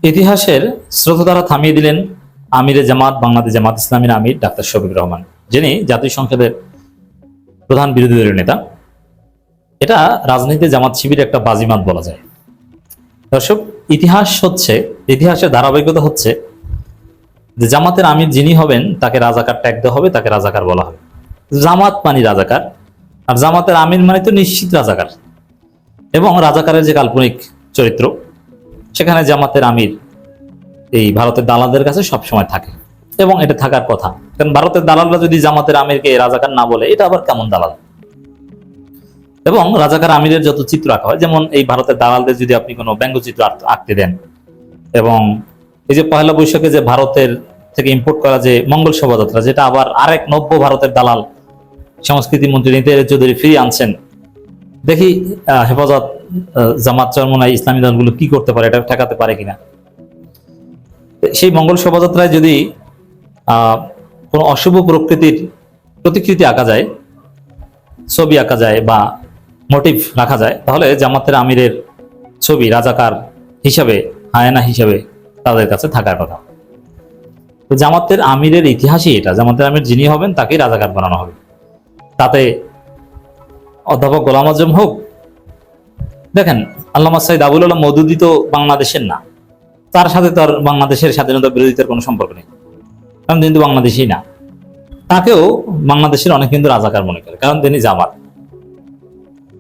ইতিহাসের স্রোতধারা থামিয়ে দিলেন আমিরে জামাত বাংলাদেশ জামাত ইসলামীর আমির ডাক্তার শফিকুর রহমান, যিনি জাতীয় সংসদের প্রধান বিরোধী দলের নেতা। এটা রাজনীতিতে জামাত শিবিরের একটা বাজিমাত বলা যায়। দর্শক, ইতিহাসের ধারাবাহিকতা হচ্ছে যে জামাতের আমির যিনি হবেন তাকে রাজাকার ট্যাগ দেওয়া হবে, তাকে রাজাকার বলা হবে। জামাত মানে রাজাকার, আর জামাতের আমির মানে তো নিশ্চিত রাজাকার। এবং রাজাকারের যে কাল্পনিক চরিত্র, সেখানে জামাতের আমির এই ভারতের দালালদের কাছে সবসময় থাকে, এবং এটা থাকার কথা। কারণ ভারতের দালালরা যদি জামাতের আমিরকে রাজাকার না বলে, এটা আবার কেমন দালাল? এবং রাজাকার আমিরের যত চিত্র আঁকা হয়, যেমন এই ভারতের দালালদের যদি আপনি কোনো ব্যঙ্গচিত্র আঁকতে দেন, এবং এই যে পহেলা বৈশাখে যে ভারতের থেকে ইম্পোর্ট করা যে মঙ্গল শোভাযাত্রা, যেটা আবার আরেক নব্য ভারতের দালাল সংস্কৃতি মন্ত্রী নিতের চৌধুরী ফিরিয়ে আনছেন, দেখি হেফাজত, জামাত, চরমোনাই, ইসলামী দলগুলো কি করতে পারে, এটা ঠেকাতে পারে কিনা। সেই মঙ্গল শোভাযাত্রায় যদি কোনো অশুভ প্রকৃতির প্রতিকৃতি আঁকা যায়, ছবি আঁকা যায় বা মোটিভ রাখা যায়, তাহলে জামাতের আমিরের ছবি রাজাকার হিসাবে, হায়ানা হিসাবে তাদের কাছে থাকার কথা। তো জামাতের আমিরের ইতিহাসই এটা, জামাতের আমির যিনি হবেন তাকেই রাজাকার বানানো হবে। তাতে অধ্যাপক গোলাম আজম হোক, দেখেন আল্লামা সাইদ আবুল আলম মওদুদী তো বাংলাদেশের না, তার সাথে তো আর বাংলাদেশের স্বাধীনতা বিরোধিতার কোনো সম্পর্ক নেই, কারণ তিনি তো বাংলাদেশী না। তাকেও বাংলাদেশের অনেক কিন্তু রাজাকার মনে করে, কারণ তিনি জামাত।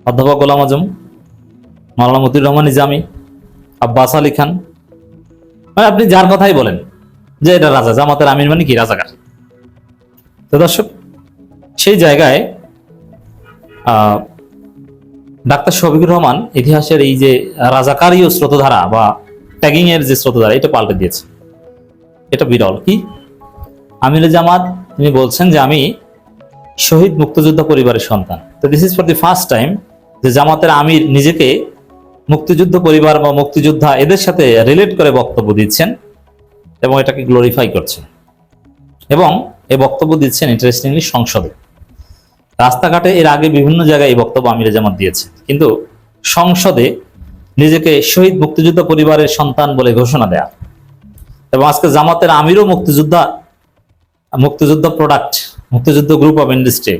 অধ্যাপক গোলাম আজম, মাওলানা মতিউর রহমান নিজামী, আব্বাস আলী খান, মানে আপনি যার কথাই বলেন যে এটা রাজা, জামাতের আমির মানে কি রাজাকার। তো দর্শক, সেই জায়গায় ডাক্তার শফিকুর রহমান ইতিহাসের এই যে রাজাকারীয় স্রোতধারা বা ট্যাগিং এর যে স্রোতধারা, এটা পাল্টে দিয়েছে। এটা বিরল। কি? আমিরে জামাত তিনি বলছেন যে আমি শহীদ মুক্তিযোদ্ধা পরিবারের সন্তান। তো this is for the first time যে জামাতের আমির নিজেকে মুক্তিযুদ্ধ পরিবার বা মুক্তিযোদ্ধা এদের সাথে রিলেট করে বক্তব্য দিচ্ছেন, এবং এটাকে গ্লোরিফাই করছেন। এবং এই বক্তব্য দিচ্ছেন ইন্টারেস্টিংলি সংসদে। রাস্তাঘাটে এর আগে বিভিন্ন জায়গায় এই বক্তব্য আমিরে জামাত দিয়েছে, কিন্তু সংসদে নিজেকে শহীদ মুক্তিযোদ্ধা পরিবারের সন্তান বলে ঘোষণা দেয়া, এবং আজকে জামাতের আমিরও মুক্তিযুদ্ধ প্রোডাক্ট, মুক্তিযুদ্ধ গ্রুপ অফ ইন্ডাস্ট্রি।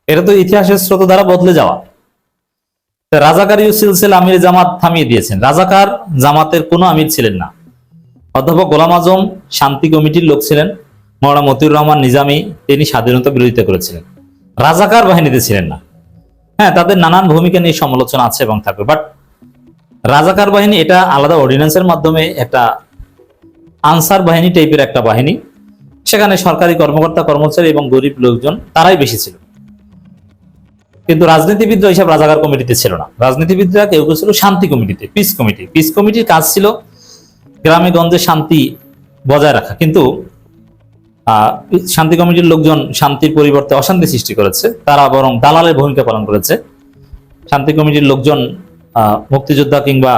এটা তো ইতিহাসের স্রোত দ্বারা বদলে যাওয়া। রাজাকারী সিলসিলা আমিরে জামাত থামিয়ে দিয়েছেন। রাজাকার জামাতের কোনো আমির ছিলেন না। অধ্যাপক গোলাম আজম শান্তি কমিটির লোক ছিলেন, মাওলানা মতিউর রহমান নিজামী তিনি স্বাধীনতা বিরোধিতা করেছিলেন, রাজাকার বাহিনীতে ছিলেন না। হ্যাঁ, তাদের নানান ভূমিকা নিয়ে সমালোচনা আছে এবং থাকবে, বাট রাজাকার বাহিনী এটা আলাদা অর্ডিন্যান্সের মাধ্যমে একটা আনসার বাহিনী টাইপের একটা বাহিনী। সেখানে সরকারি কর্মকর্তা কর্মচারী এবং গরিব লোকজন তারাই বেশি ছিল, কিন্তু রাজনীতিবিদরা এইসব রাজাকার কমিটিতে ছিল না। রাজনীতিবিদরা কেউ কেউ ছিল শান্তি কমিটিতে, পিস কমিটি। পিস কমিটির কাজ ছিল গ্রামে গঞ্জে শান্তি বজায় রাখা, কিন্তু শান্তি কমিটির লোকজন শান্তির পরিবর্তে অশান্তি সৃষ্টি করেছে, তারা বরং দালালের ভূমিকা পালন করেছে। শান্তি কমিটির লোকজন মুক্তিযোদ্ধা কিংবা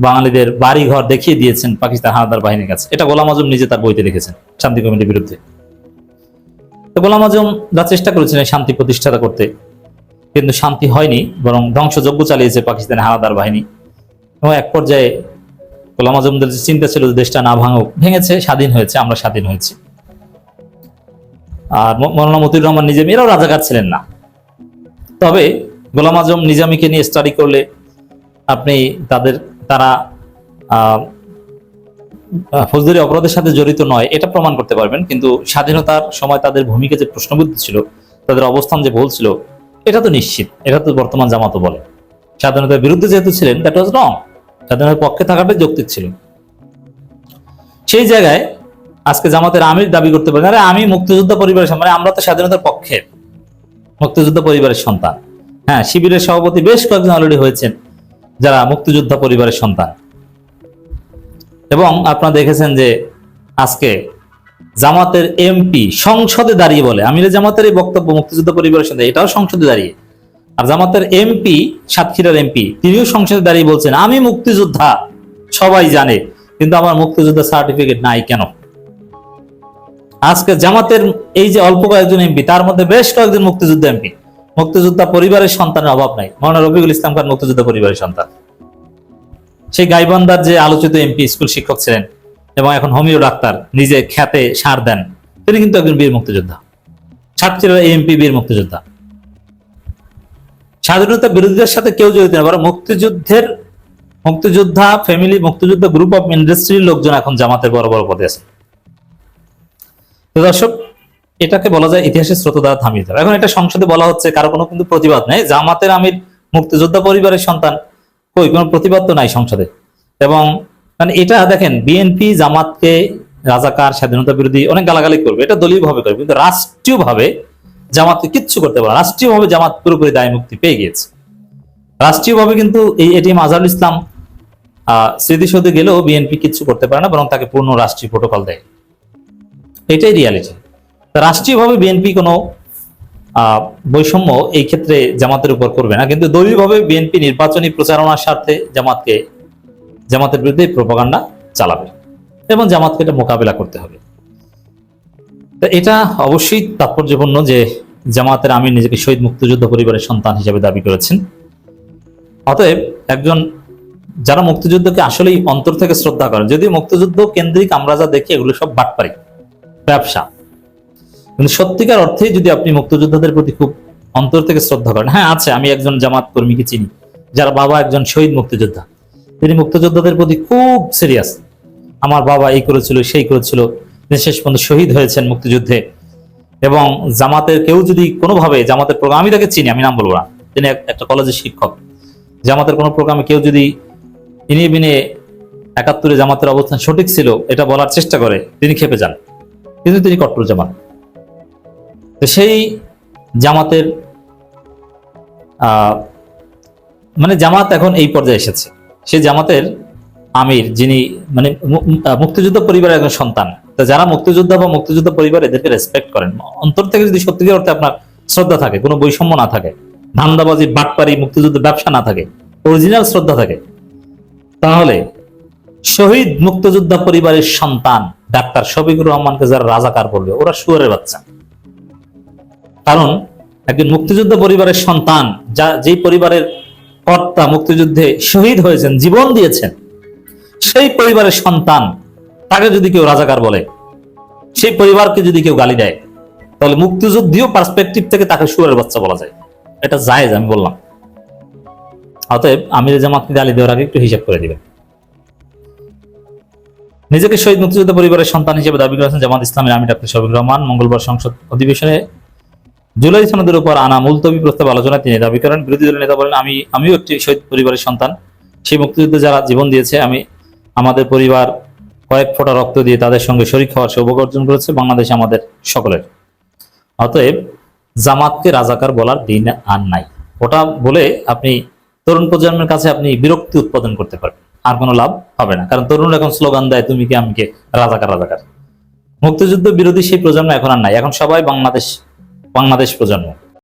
বাঙালিদের বাড়ি ঘর দেখিয়ে দিয়েছেন পাকিস্তান হানাদার বাহিনীর কাছে। এটা গোলাম আজম নিজে তার বইতে লিখেছেন শান্তি কমিটির বিরুদ্ধে। তো গোলাম আজম যা চেষ্টা করেছিলেন শান্তি প্রতিষ্ঠা করতে, কিন্তু শান্তি হয়নি, বরং ধ্বংসযজ্ঞ চালিয়েছে পাকিস্তানের হানাদার বাহিনী। এবং এক পর্যায়ে গোলাম আজমদের যে চিন্তা ছিল যে দেশটা না ভাঙুক, ভেঙেছে, স্বাধীন হয়েছে, আমরা স্বাধীন হয়েছি। আর মাওলানা মতিউর রহমান নিজামী এরাও রাজাকার ছিলেন না। তবে গোলাম আজম নিজামীকে নিয়ে স্টাডি করলে আপনি তারা ফৌজদারি অপরাধের সাথে জড়িত নয় এটা প্রমাণ করতে পারবেন, কিন্তু স্বাধীনতার সময় তাদের ভূমিকা যে প্রশ্নবিদ্ধ ছিল, তাদের অবস্থান যে ভুল ছিল, এটা তো নিশ্চিত। এটা তো বর্তমান জামাতও বলে। স্বাধীনতার বিরুদ্ধে যেহেতু ছিলেন, দ্যাট ওয়াজ রং। স্বাধীনতার পক্ষে থাকাটাই যৌক্তিক ছিল। সেই জায়গায় আজকে জামাতের আমির দাবি করতে পারেন, আরে আমি মুক্তিযোদ্ধা পরিবারের সন্তান, মানে আমরা তো স্বাধীনতার পক্ষে, মুক্তিযোদ্ধা পরিবারের সন্তান। হ্যাঁ, শিবিরের সভাপতি বেশ কয়েকজন অলরেডি হয়েছেন যারা মুক্তিযোদ্ধা পরিবারের সন্তান। এবং আপনারা দেখেছেন যে আজকে জামাতের এমপি সংসদে দাঁড়িয়ে বলে আমিরে জামাতের এই বক্তব্য মুক্তিযোদ্ধা পরিবারের সন্তান, এটাও সংসদে দাঁড়িয়ে। আর জামাতের এমপি, সাতক্ষীরার এমপি, তিনিও সংসদে দাঁড়িয়ে বলছেন আমি মুক্তিযোদ্ধা, সবাই জানে, কিন্তু আমার মুক্তিযোদ্ধা সার্টিফিকেট নাই কেন? আজকে জামাতের এই যে অল্প কয়েকজন এমপি, তার মধ্যে বেশ কয়েকজন মুক্তিযোদ্ধা এমপি, মুক্তিযোদ্ধা পরিবারের সন্তানের অভাব নাই। মাওলানা রফিকুল ইসলাম খান মুক্তিযোদ্ধা পরিবারের সন্তান। সেই গাইবান্ধার যে আলোচিত এমপি স্কুল শিক্ষক ছিলেন এবং এখন হোমিও ডাক্তার, নিজে খ্যাতে সার দেন, তিনি কিন্তু একজন বীর মুক্তিযোদ্ধা। সাতক্ষীরার এমপি বীর মুক্তিযোদ্ধা। স্বাধীনতা বিরোধীদের সাথে কেউ জড়িত না, বরং মুক্তিযোদ্ধা ফ্যামিলি, মুক্তিযোদ্ধা গ্রুপ অফ ইন্ডাস্ট্রির লোকজন এখন জামাতের বড় বড় পদে আছে। তো দর্শক, এটাকে বলা যায় ইতিহাসের স্রোত দ্বারা থামিয়ে দেওয়া। এখন এটা সংসদে বলা হচ্ছে, কারো কোনো কিন্তু প্রতিবাদ নেই। জামাতের আমির মুক্তিযোদ্ধা পরিবারের সন্তান, কই কোনো প্রতিবাদ তো নাই সংসদে। এবং মানে এটা দেখেন, বিএনপি জামাতকে রাজাকার, স্বাধীনতা বিরোধী অনেক গালাগালি করবে, এটা দলীয় ভাবে করবে, কিন্তু রাষ্ট্রীয় ভাবে জামাতকে কিচ্ছু করতে পারে। রাষ্ট্রীয় ভাবে জামাত পুরোপুরি দায় মুক্তি পেয়ে গিয়েছে। রাষ্ট্রীয় ভাবে কিন্তু এই এটিএম আজহারুল ইসলাম স্মৃতিসৌধে গেলেও বিএনপি কিচ্ছু করতে পারে না, বরং তাকে পূর্ণ রাষ্ট্রীয় প্রোটোকল দেয়। এটাই রিয়ালিটি। রাষ্ট্রীয়ভাবে বিএনপি কোনো বৈষম্য এই ক্ষেত্রে জামাতের উপর করবে না, কিন্তু দলীয়ভাবে বিএনপি নির্বাচনী প্রচারণার স্বার্থে জামাতের বিরুদ্ধে প্রোপাগান্ডা চালাবে এবং জামাতকে এটা মোকাবেলা করতে হবে। এটা অবশ্যই তাৎপর্যপূর্ণ যে জামাতের আমির নিজেকে শহীদ মুক্তিযুদ্ধ পরিবারের সন্তান হিসেবে দাবি করেছেন। অতএব একজন যারা মুক্তিযুদ্ধকে আসলেই অন্তর থেকে শ্রদ্ধা করেন, যদিও মুক্তিযুদ্ধ কেন্দ্রিক আমরা যা দেখি এগুলো সব বাটপারি, ব্যবসা, কিন্তু সত্যিকার অর্থে যদি আপনি মুক্তিযোদ্ধাদের প্রতি খুব অন্তর থেকে শ্রদ্ধা করেন, হ্যাঁ আছে, আমি একজন জামাত কর্মীকে চিনি যার বাবা একজন শহীদ মুক্তিযোদ্ধা, তিনি মুক্তিযোদ্ধাদের প্রতি খুব সিরিয়াস। আমার বাবা এই করেছিল, সেই করেছিল, শেষ পর্যন্ত শহীদ হয়েছেন মুক্তিযুদ্ধে। এবং জামাতের কেউ যদি কোনোভাবে জামাতের প্রোগ্রাম, আমি তাকে চিনি, আমি নাম বলবো না, তিনি একটা কলেজের শিক্ষক, জামাতের কোনো প্রোগ্রামে কেউ যদি ইনিয়ে বিনিয়ে ৭১ জামাতের অবস্থান সঠিক ছিল এটা বলার চেষ্টা করে, তিনি খেপে যান, কিন্তু তিনি কট্টর জামাত। তো সেই জামাতের মানে জামাত এখন এই পর্যায়ে এসেছে, সেই জামাতের আমির যিনি মানে মুক্তিযুদ্ধ পরিবারের একজন সন্তান, তো যারা মুক্তিযোদ্ধা বা মুক্তিযুদ্ধ পরিবার এদেরকে রেসপেক্ট করেন, অন্তর থেকে যদি সত্যিকার অর্থে আপনার শ্রদ্ধা থাকে, কোনো বৈষম্য না থাকে, ধান্দাবাজি, বাটপারি, মুক্তিযুদ্ধ ব্যবসা না থাকে, অরিজিনাল শ্রদ্ধা থাকে, তাহলে শহীদ মুক্তিযোদ্ধা পরিবারের সন্তান ডাক্তার শফিকুর রহমানকে যারা রাজাকার বলবে, ওরা শুয়োরের বাচ্চা। কারণ একজন মুক্তিযুদ্ধ পরিবারের সন্তান, যেই পরিবারের কর্তা মুক্তিযুদ্ধে শহীদ হয়েছেন, জীবন দিয়েছেন, সেই পরিবারের সন্তান তাকে যদি কেউ রাজাকার বলে, সেই পরিবারকে যদি কেউ গালি দেয়, তাহলে মুক্তিযুদ্ধীয় পার্সপেক্টিভ থেকে তাকে শুয়োরের বাচ্চা বলা যায়। এটা জায়েজ, আমি বললাম। অতএব আমির জামাতকে গালি দেওয়ার আগে একটু হিসাব করে দিবেন। নিজেকে শহীদ মুক্তিযোদ্ধা পরিবারের সন্তান হিসেবে দাবি করেছেন জামাত ইসলামের আমির ডাক্তার শফিকুর রহমান। মঙ্গলবার সংসদ অধিবেশনে জুলাই সনদের উপর আনা মুলতবি প্রস্তাব আলোচনায় তিনি দাবি করেন, বিরোধী দলের নেতা বলেন, আমিও একটি শহীদ পরিবারের সন্তান, সেই মুক্তিযুদ্ধে যারা জীবন দিয়েছে, আমাদের পরিবার কয়েক ফোঁটা রক্ত দিয়ে তাদের সঙ্গে শরীক হওয়ার সৌভাগ্য অর্জন করেছে, বাংলাদেশ আমাদের সকলের। অতএব জামাতকে রাজাকার বলার দিন আর নাই। ওটা বলে আপনি তরুণ প্রজন্মের কাছে আপনি বিরক্তি উৎপাদন করতে পারবেন, আর কোনো লাভ হবে না। কারণ তরুণ এখন স্লোগান দেয়, তুমি কে আমি কে, রাজাকার রাজাকার। মুক্তিযুদ্ধ বিরোধী সেই প্রজন্ম এখন আর নাই, এখন সবাই বাংলাদেশ প্রজন্ম।